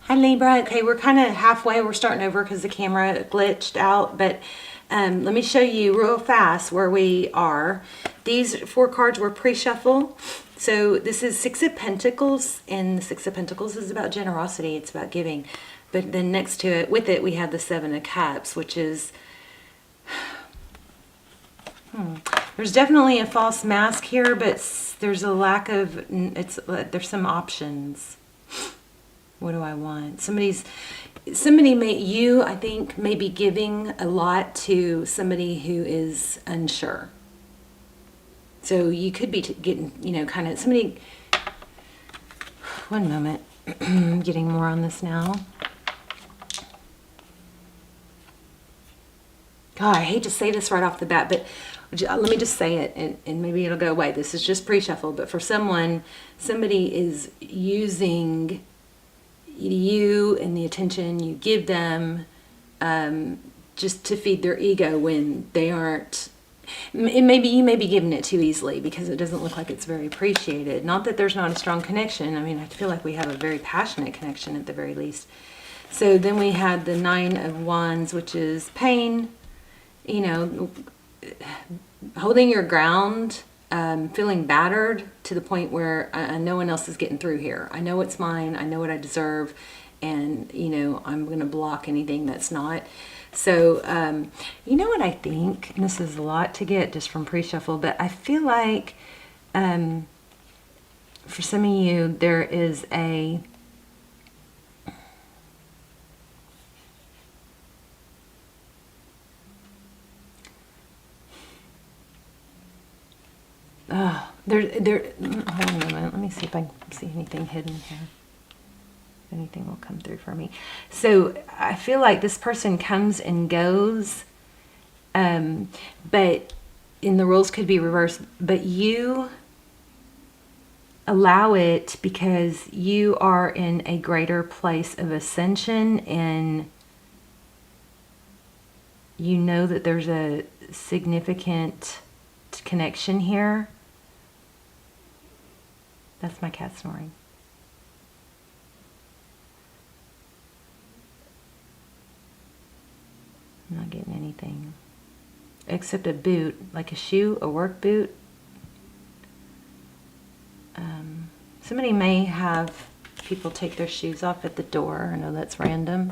Hi Libra. Okay, we're kind of halfway. We're starting over because the camera glitched out, but let me show you real fast where we are. These 4 cards were pre-shuffle. So this is 6 of Pentacles, and the 6 of Pentacles is about generosity. It's about giving. But then next to it, with it, we have the 7 of Cups, which is... There's definitely a false mask here, but there's a lack of... There's some options. What do I want? I think, may be giving a lot to somebody who is unsure. So you could be getting, kind of somebody... One moment. I'm getting more on this now. God, I hate to say this right off the bat, but let me just say it, and maybe it'll go away. This is just pre-shuffle, but for somebody is using you and the attention you give them just to feed their ego when they aren't. Maybe you may be giving it too easily because it doesn't look like it's very appreciated. Not that there's not a strong connection. I mean, I feel like we have a very passionate connection at the very least. So then we had the 9 of Wands, which is pain, holding your ground, feeling battered to the point where no one else is getting through here. I know it's mine. I know what I deserve. And, I'm going to block anything that's not. So, you know what I think? And this is a lot to get just from pre-shuffle, but I feel like for some of you, there is a... hold on a minute. Let me see if I can see anything hidden here. Anything will come through for me. So I feel like this person comes and goes, but in the roles could be reversed, but you allow it because you are in a greater place of ascension, and you know that there's a significant connection here. That's my cat snoring. I'm not getting anything except a boot, like a shoe, a work boot. Somebody may have people take their shoes off at the door. I know that's random.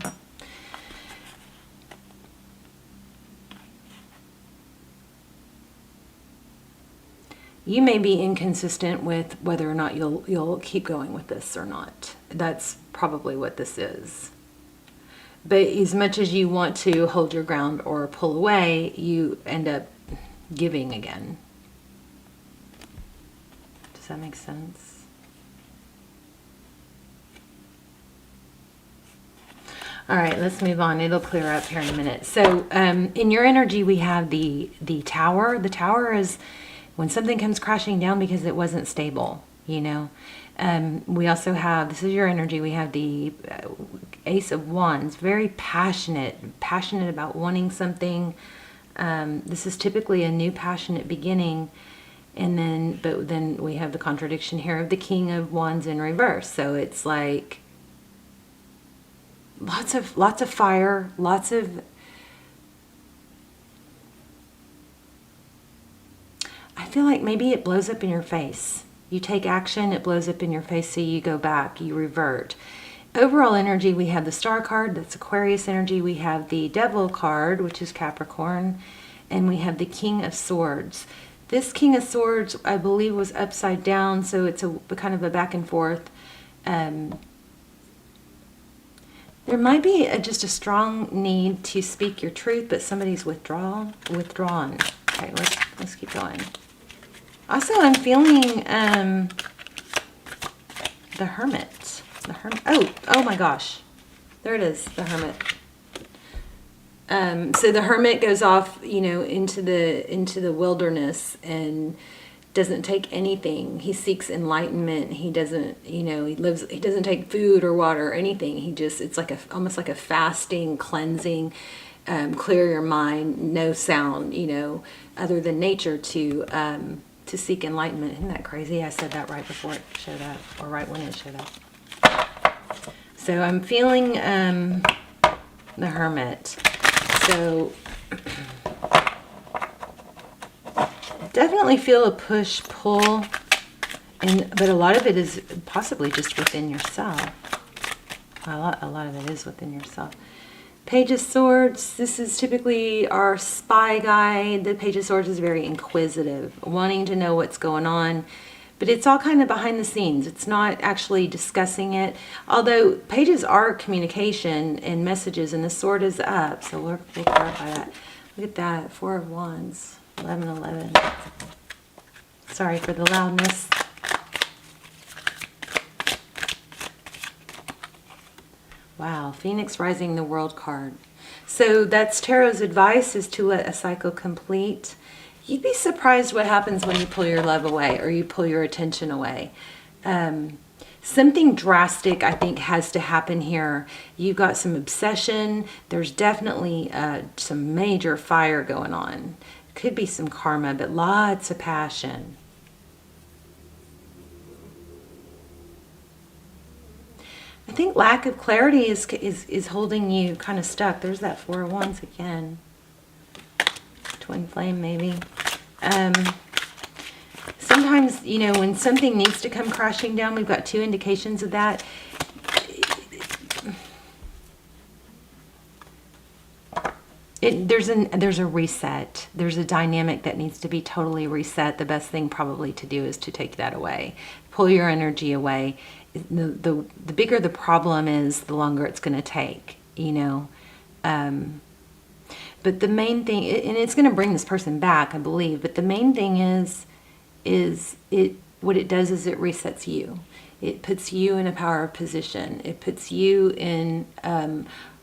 You may be inconsistent with whether or not you'll keep going with this or not. That's probably what this is. But as much as you want to hold your ground or pull away, you end up giving again. Does that make sense? All right, let's move on. It'll clear up here in a minute. So in your energy, we have the tower. The tower is when something comes crashing down because it wasn't stable, We also have, this is your energy, we have the Ace of Wands, very passionate about wanting something. This is typically a new passionate beginning. But then we have the contradiction here of the King of Wands in reverse. So it's like lots of fire, lots of... I feel like maybe it blows up in your face. You take action, it blows up in your face, so you go back, you revert. Overall energy, we have the Star card, that's Aquarius energy. We have the Devil card, which is Capricorn. And we have the King of Swords. This King of Swords, I believe, was upside down, so it's a kind of a back and forth. There might be just a strong need to speak your truth, but somebody's withdrawn. Okay, let's keep going. Also, I'm feeling the Hermit. Oh my gosh. There it is, the Hermit. So the Hermit goes off, into the wilderness and doesn't take anything. He seeks enlightenment. He doesn't, he doesn't take food or water or anything. It's like almost like a fasting, cleansing, clear your mind, no sound, other than nature to seek enlightenment. Isn't that crazy? I said that right before it showed up, or right when it showed up. So I'm feeling the Hermit. So definitely feel a push-pull, but a lot of it is possibly just within yourself. A lot of it is within yourself. Page of Swords, this is typically our spy guide. The Page of Swords is very inquisitive, wanting to know what's going on, but it's all kind of behind the scenes. It's not actually discussing it, although pages are communication and messages, and the sword is up, so we'll clarify that. Look at that, 4 of Wands, 11. Sorry for the loudness. Wow, Phoenix Rising, the World card. So that's Tarot's advice, is to let a cycle complete. You'd be surprised what happens when you pull your love away or you pull your attention away. Something drastic, I think, has to happen here. You've got some obsession. There's definitely some major fire going on. Could be some karma, but lots of passion. I think lack of clarity is holding you kind of stuck. There's that 4 of Wands again. Twin flame, maybe. Sometimes, you know, when something needs to come crashing down, we've got 2 indications of that. There's a reset. There's a dynamic that needs to be totally reset. The best thing probably to do is to take that away. Pull your energy away. The bigger the problem is, the longer it's going to take, you know. But the main thing, and it's going to bring this person back, I believe, but the main thing is what it does is it resets you. It puts you in a power position. It puts you in,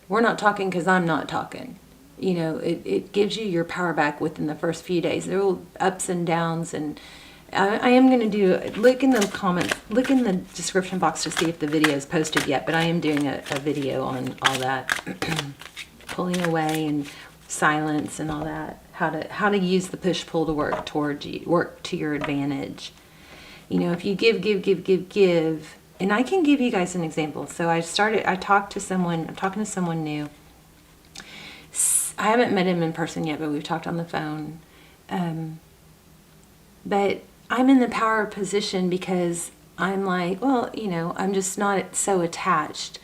we're not talking because I'm not talking. You know, it gives you your power back within the first few days. There will ups and downs, and I am going to do, look in the comments, look in the description box to see if the video is posted yet, but I am doing a video on all that. Pulling away and silence and all that. How to use the push-pull to work towards you, work to your advantage. You know, if you give, and I can give you guys an example. So I'm talking to someone new. I haven't met him in person yet, but we've talked on the phone. But I'm in the power position because I'm like, well, you know, I'm just not so attached.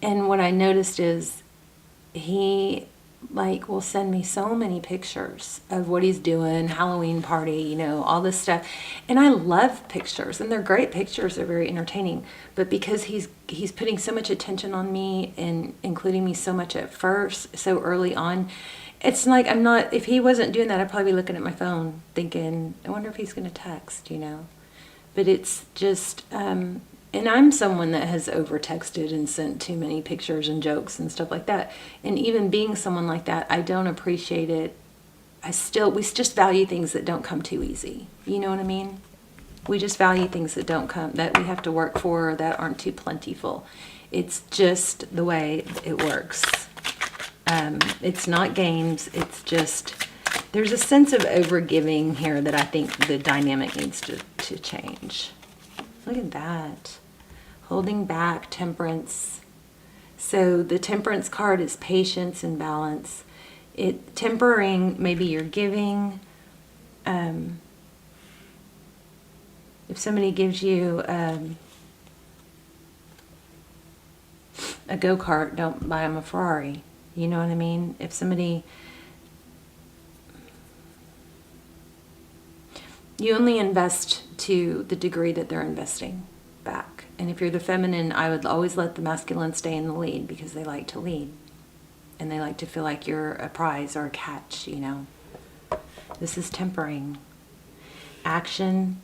And what I noticed is he will send me so many pictures of what he's doing, Halloween party, you know, all this stuff. And I love pictures, and they're great pictures. They're very entertaining. But because he's putting so much attention on me and including me so much at first, so early on, it's like I'm not, if he wasn't doing that, I'd probably be looking at my phone thinking, I wonder if he's going to text, you know. But it's just, and I'm someone that has over-texted and sent too many pictures and jokes and stuff like that. And even being someone like that, I don't appreciate it. We just value things that don't come too easy. You know what I mean? We just value things that don't come, that we have to work for, or that aren't too plentiful. It's just the way it works. It's not games. It's just, there's a sense of overgiving here that I think the dynamic needs to change. Look at that. Holding back, temperance. So the temperance card is patience and balance. Tempering, maybe you're giving. If somebody gives you a go-kart, don't buy them a Ferrari. You know what I mean? If somebody, you only invest to the degree that they're investing back. And if you're the feminine, I would always let the masculine stay in the lead, because they like to lead. And they like to feel like you're a prize or a catch, you know. This is tempering. Action.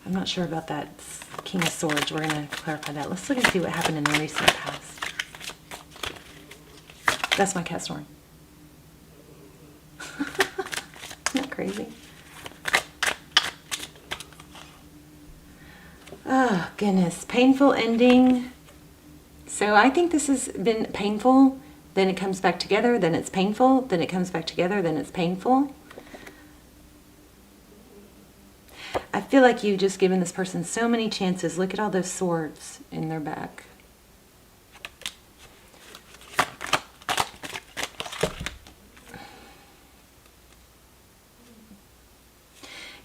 I'm not sure about that King of Swords. We're going to clarify that. Let's look and see what happened in the recent past. That's my cat snoring. Isn't that crazy? Oh, goodness. Painful ending. So I think this has been painful. Then it comes back together. Then it's painful. Then it comes back together. Then it's painful. I feel like you've just given this person so many chances. Look at all those swords in their back.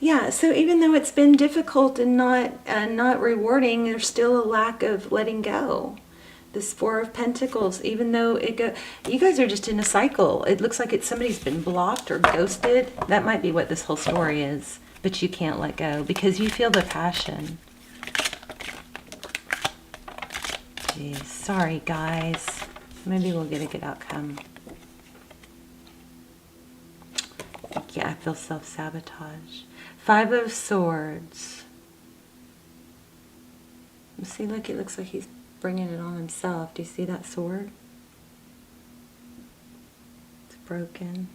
Yeah, so even though it's been difficult and not rewarding, there's still a lack of letting go. This Four of Pentacles, even though you guys are just in a cycle. It looks like somebody's been blocked or ghosted. That might be what this whole story is, but you can't let go because you feel the passion. Jeez, sorry guys. Maybe we'll get a good outcome. Yeah, I feel self-sabotage. Five of Swords. See, look, it looks like he's bringing it on himself. Do you see that sword? It's broken.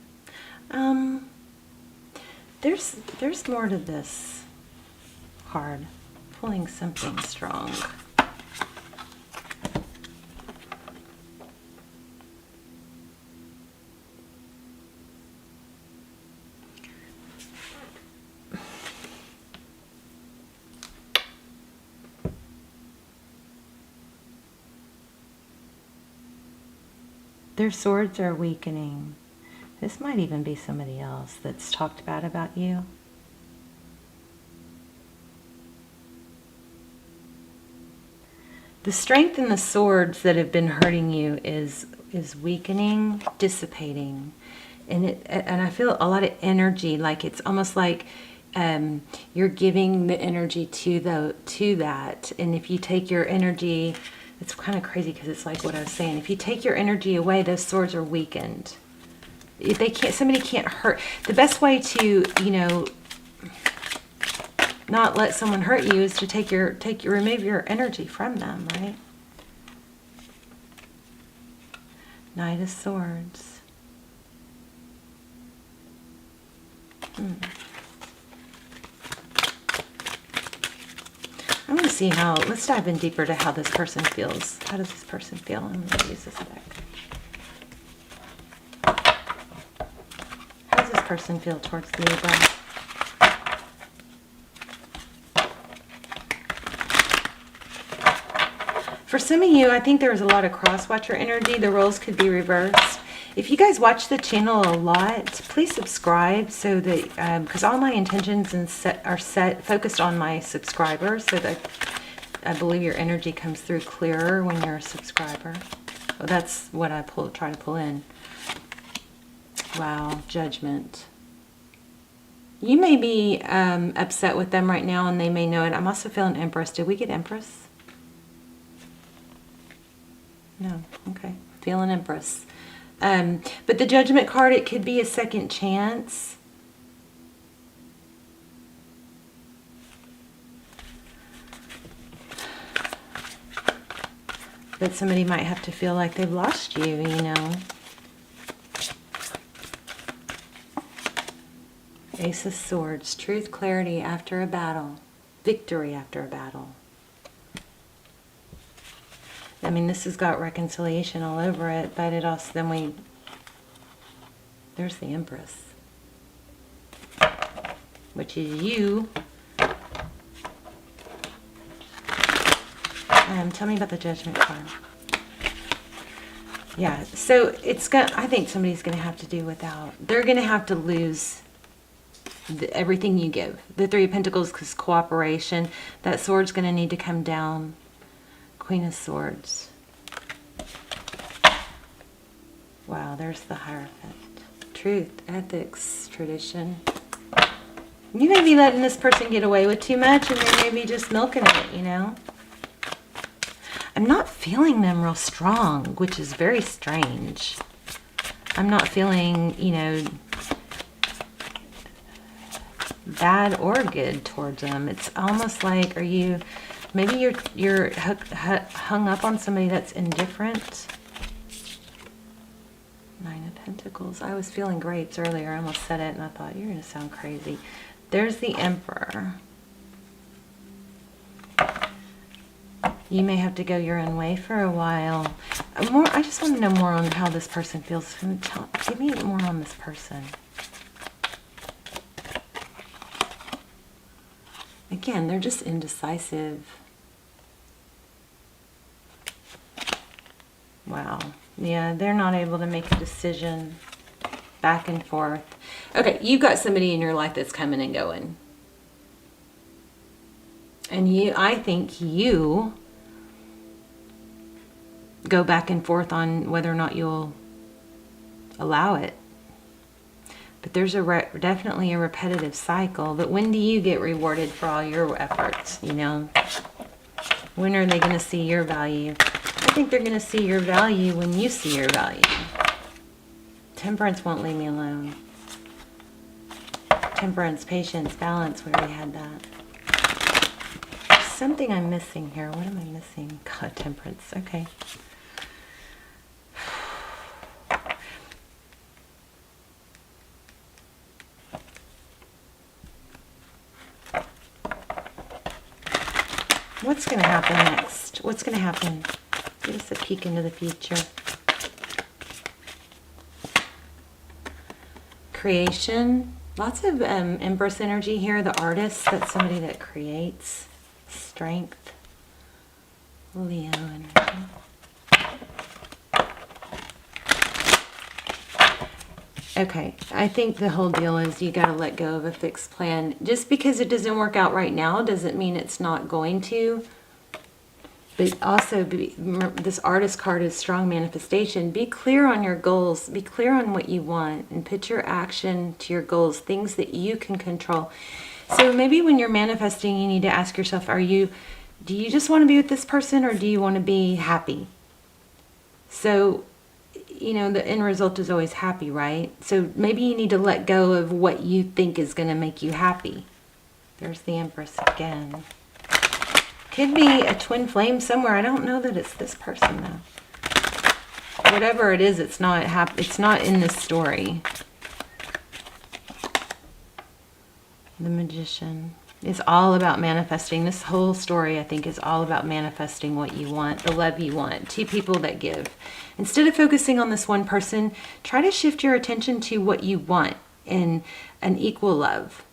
There's more to this card. Pulling something strong. Their swords are weakening. This might even be somebody else that's talked bad about you. The strength in the swords that have been hurting you is weakening, dissipating. And I feel a lot of energy, like it's almost like you're giving the energy to that. And if you take your energy, it's kind of crazy because it's like what I was saying. If you take your energy away, those swords are weakened. Somebody can't hurt. The best way to, not let someone hurt you is to remove your energy from them, right? Knight of Swords. I want to see let's dive in deeper to how this person feels. How does this person feel? I'm going to use this deck. How does this person feel towards Libra? For some of you, I think there was a lot of cross-watcher energy. The roles could be reversed. If you guys watch the channel a lot, please subscribe so that, because all my intentions are focused on my subscribers, so that I believe your energy comes through clearer when you're a subscriber. Well, that's what I try to pull in. Wow, Judgment. You may be upset with them right now, and they may know it. I'm also feeling Empress. Did we get Empress? No. Okay. Feeling Empress. But the Judgment card, it could be a second chance. But somebody might have to feel like they've lost you, Ace of Swords. Truth, clarity after a battle. Victory after a battle. I mean, this has got reconciliation all over it, but it also, there's the Empress, which is you. Tell me about the Judgment card. Yeah, so I think somebody's going to have to do without. They're going to have to lose everything you give. The Three of Pentacles is cooperation. That sword's going to need to come down. Queen of Swords. Wow, there's the Hierophant. Truth, ethics, tradition. You may be letting this person get away with too much, and they may be just milking it, I'm not feeling them real strong, which is very strange. I'm not feeling, bad or good towards them. It's almost like, maybe you're hung up on somebody that's indifferent. Nine of Pentacles. I was feeling grapes earlier. I almost said it and I thought, you're going to sound crazy. There's the Emperor. You may have to go your own way for a while. I just want to know more on how this person feels. Give me more on this person. Again, they're just indecisive. Wow. Yeah, they're not able to make a decision. Back and forth. Okay, you've got somebody in your life that's coming and going. And I think you go back and forth on whether or not you'll allow it. But there's definitely a repetitive cycle. But when do you get rewarded for all your efforts, you know? When are they going to see your value? I think they're going to see your value when you see your value. Temperance won't leave me alone. Temperance, patience, balance, we already had that. There's something I'm missing here. What am I missing? God, temperance. Okay. What's going to happen next? What's going to happen? Give us a peek into the future. Creation. Lots of Empress energy here. The artist, that's somebody that creates. Strength. Leo energy. Okay, I think the whole deal is you got to let go of a fixed plan. Just because it doesn't work out right now doesn't mean it's not going to. But also, this artist card is strong manifestation. Be clear on your goals. Be clear on what you want and put your action to your goals, things that you can control. So maybe when you're manifesting, you need to ask yourself, do you just want to be with this person or do you want to be happy? So, you know, the end result is always happy, right? So maybe you need to let go of what you think is going to make you happy. There's the Empress again. Could be a twin flame somewhere. I don't know that it's this person though. Whatever it is, it's not in this story. The Magician. It's all about manifesting. This whole story, I think, is all about manifesting what you want, the love you want. Two people that give. Instead of focusing on this one person, try to shift your attention to what you want in an equal love.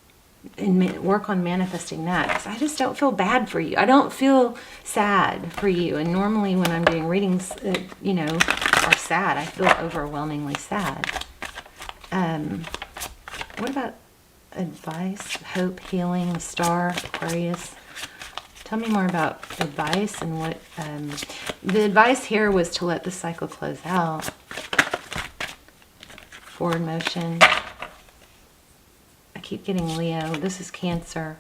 And work on manifesting that. Because I just don't feel bad for you. I don't feel sad for you. And normally when I'm doing readings, you know, are sad, I feel overwhelmingly sad. What about advice, hope, healing, the star, Aquarius? Tell me more about advice and what... the advice here was to let the cycle close out. Forward motion. I keep getting Leo. This is Cancer.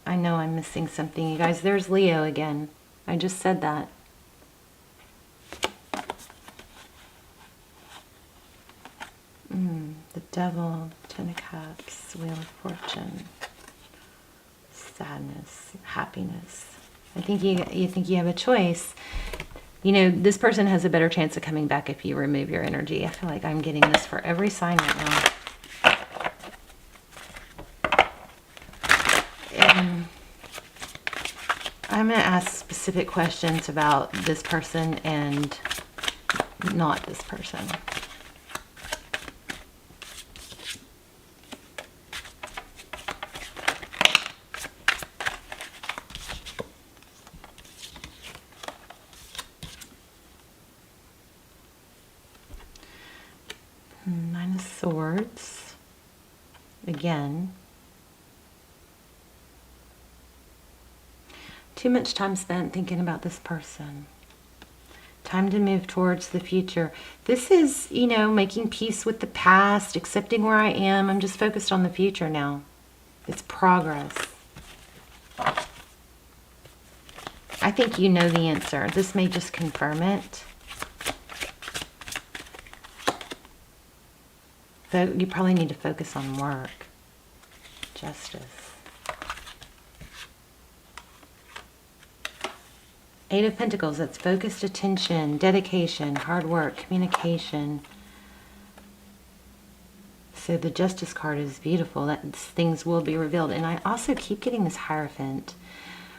I know I'm missing something, you guys. There's Leo again. I just said that. The Devil, Ten of Cups, Wheel of Fortune, sadness, happiness. I think you think you have a choice. You know, this person has a better chance of coming back if you remove your energy. I feel like I'm getting this for every sign right now. And I'm going to ask specific questions about this person and not this person. Nine of Swords. Again. Too much time spent thinking about this person. Time to move towards the future. This is, you know, making peace with the past, accepting where I am. I'm just focused on the future now. It's progress. I think you know the answer. This may just confirm it. You probably need to focus on work. Justice. Eight of Pentacles, that's focused attention, dedication, hard work, communication. So the Justice card is beautiful. That things will be revealed. And I also keep getting this Hierophant,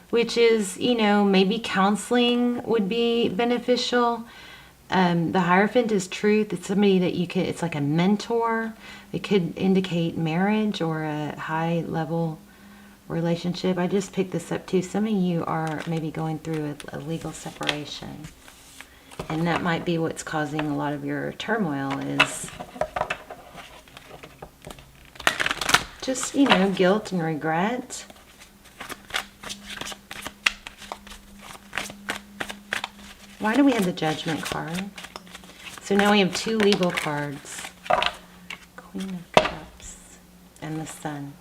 which is, you know, maybe counseling would be beneficial. The Hierophant is truth. It's somebody that you could, it's like a mentor. It could indicate marriage or a high level relationship. I just picked this up too. Some of you are maybe going through a legal separation. And that might be what's causing a lot of your turmoil is Just, you know, guilt and regret. Why do we have the Judgment card? So now we have 2 legal cards. Queen of Cups and the Sun.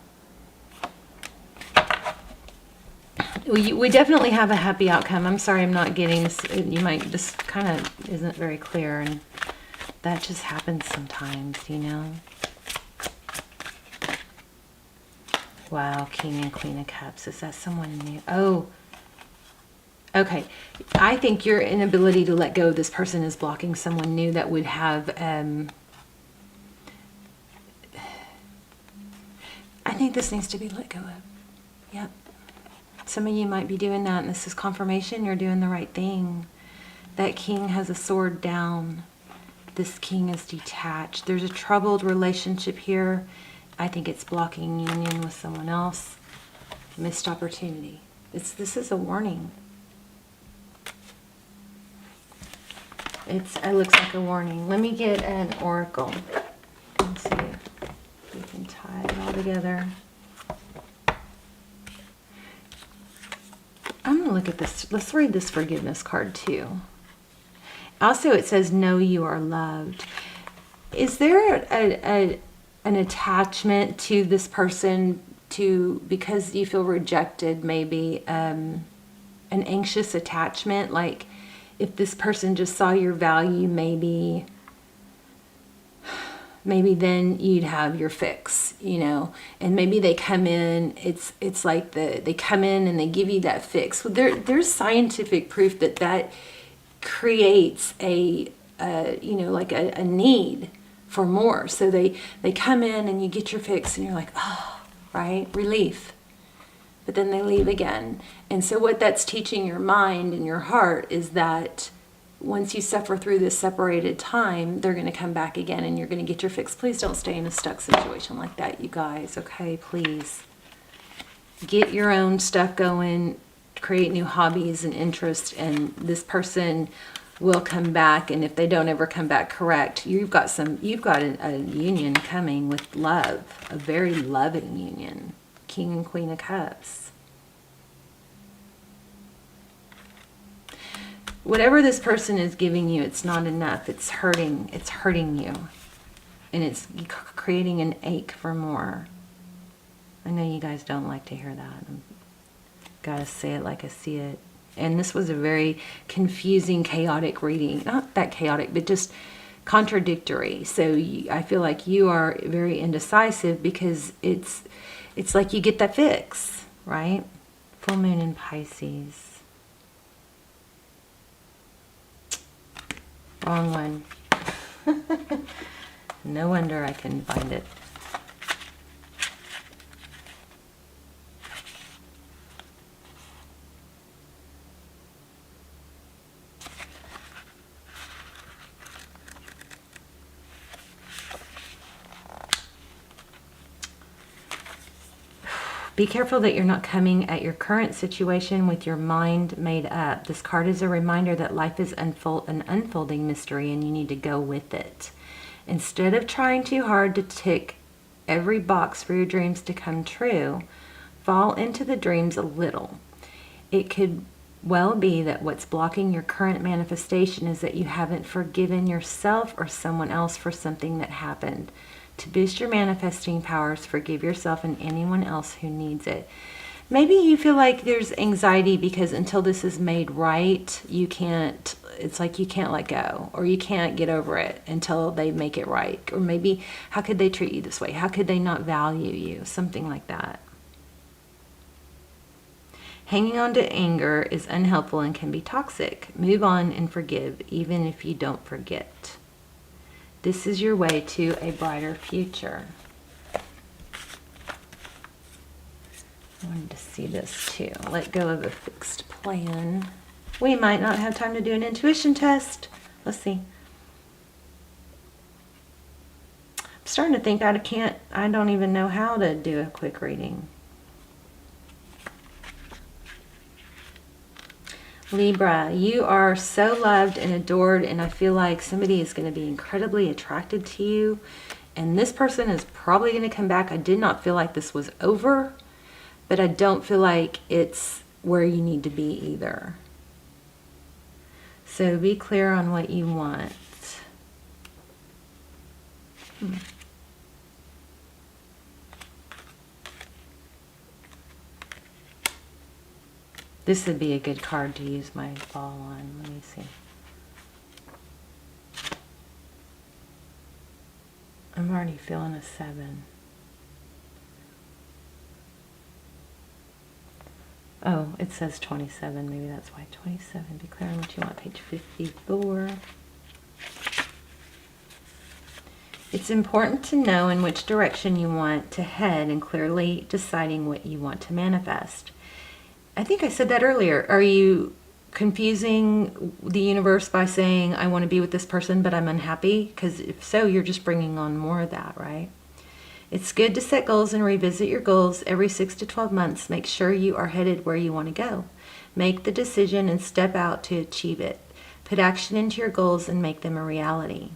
We definitely have a happy outcome. I'm sorry I'm not getting this. You might just kind of isn't very clear, and that just happens sometimes, you know. Wow, King and Queen of Cups. Is that someone new? Oh, okay. I think your inability to let go of this person is blocking someone new that would have, I think this needs to be let go of. Yep. Some of you might be doing that, and this is confirmation you're doing the right thing. That king has a sword down. This king is detached. There's a troubled relationship here. I think it's blocking union with someone else. Missed opportunity. This is a warning. It looks like a warning. Let me get an oracle. Let's see if we can tie it all together. I'm going to look at this. Let's read this forgiveness card too. Also, it says, know you are loved. Is there an attachment to this person because you feel rejected, maybe an anxious attachment? Like if this person just saw your value, maybe then you'd have your fix, you know, and maybe they come in, it's like they come in and they give you that fix. Well, there's scientific proof that creates a need for more. So they come in and you get your fix and you're like, oh, right, relief. But then they leave again. And so what that's teaching your mind and your heart is that once you suffer through this separated time, they're going to come back again and you're going to get your fix. Please don't stay in a stuck situation like that, you guys. Okay, please. Get your own stuff going, create new hobbies and interests, and this person will come back. And if they don't ever come back correct, you've got a union coming with love, a very loving union. King and Queen of Cups. Whatever this person is giving you, it's not enough. It's hurting you. And it's creating an ache for more. I know you guys don't like to hear that. I've got to say it like I see it. And this was a very confusing, chaotic reading. Not that chaotic, but just contradictory. So I feel like you are very indecisive because it's like you get that fix, right? Full moon in Pisces. Wrong one. No wonder I couldn't find it. Be careful that you're not coming at your current situation with your mind made up. This card is a reminder that life is an unfolding mystery and you need to go with it. Instead of trying too hard to tick every box for your dreams to come true, fall into the dreams a little. It could well be that what's blocking your current manifestation is that you haven't forgiven yourself or someone else for something that happened. To boost your manifesting powers, forgive yourself and anyone else who needs it. Maybe you feel like there's anxiety because until this is made right, it's like you can't let go, or you can't get over it until they make it right. Or maybe, how could they treat you this way? How could they not value you? Something like that. Hanging on to anger is unhelpful and can be toxic. Move on and forgive, even if you don't forget. This is your way to a brighter future. I wanted to see this too. Let go of a fixed plan. We might not have time to do an intuition test. Let's see. I'm starting to think I don't even know how to do a quick reading. Libra, you are so loved and adored, and I feel like somebody is going to be incredibly attracted to you. And this person is probably going to come back. I did not feel like this was over, but I don't feel like it's where you need to be either. So be clear on what you want. This would be a good card to use my ball on. Let me see. I'm already feeling a 7. Oh, it says 27. Maybe that's why 27. Be clear on what you want. Page 54. It's important to know in which direction you want to head and clearly deciding what you want to manifest. I think I said that earlier. Are you confusing the universe by saying, I want to be with this person, but I'm unhappy? Because if so, you're just bringing on more of that, right? It's good to set goals and revisit your goals every 6 to 12 months. Make sure you are headed where you want to go. Make the decision and step out to achieve it. Put action into your goals and make them a reality.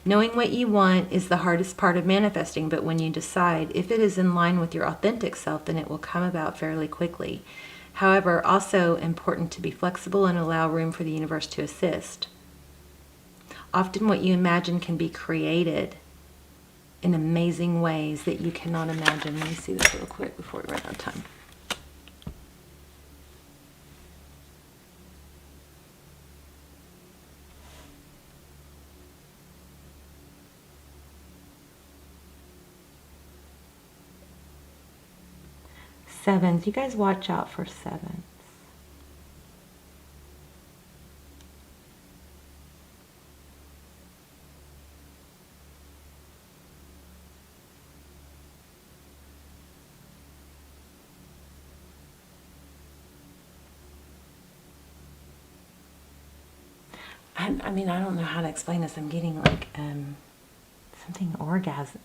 Knowing what you want is the hardest part of manifesting, but when you decide, if it is in line with your authentic self, then it will come about fairly quickly. However, also important to be flexible and allow room for the universe to assist. Often what you imagine can be created in amazing ways that you cannot imagine. Let me see this real quick before we run out of time. Sevens. You guys watch out for sevens. I mean, I don't know how to explain this. I'm getting like something orgasm.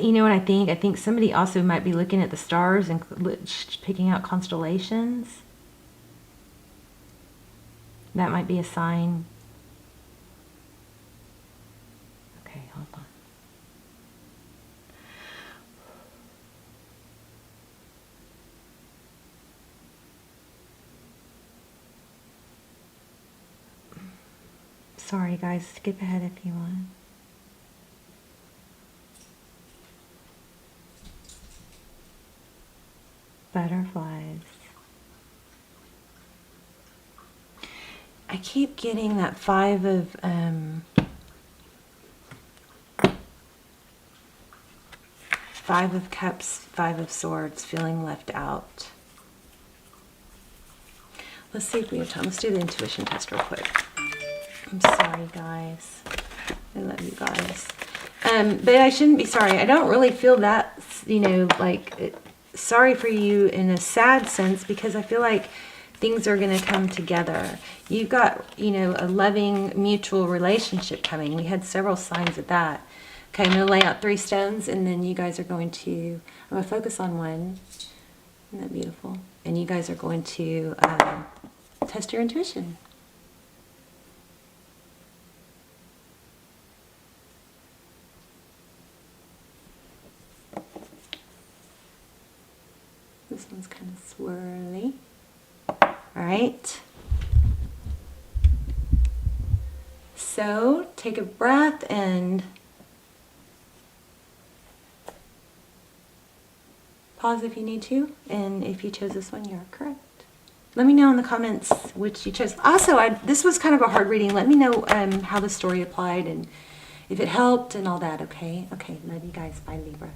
You know what I think? I think somebody also might be looking at the stars and picking out constellations. That might be a sign. Okay, hold on. Sorry guys, skip ahead if you want. Butterflies. I keep getting that 5 of Cups, 5 of Swords, feeling left out. Let's see if we have time. Let's do the intuition test real quick. I'm sorry, guys. I love you guys. But I shouldn't be sorry. I don't really feel that, you know, like, sorry for you in a sad sense, because I feel like things are going to come together. You've got, you know, a loving mutual relationship coming. We had several signs of that. Okay, I'm going to lay out 3 stones, and then you guys are going to, I'm going to focus on one. Isn't that beautiful? And you guys are going to test your intuition. This one's kind of swirly. All right. So take a breath and pause if you need to. And if you chose this one, you're correct. Let me know in the comments which you chose. Also, this was kind of a hard reading. Let me know how the story applied and if it helped and all that, okay? Okay, love you guys. Bye, Libra.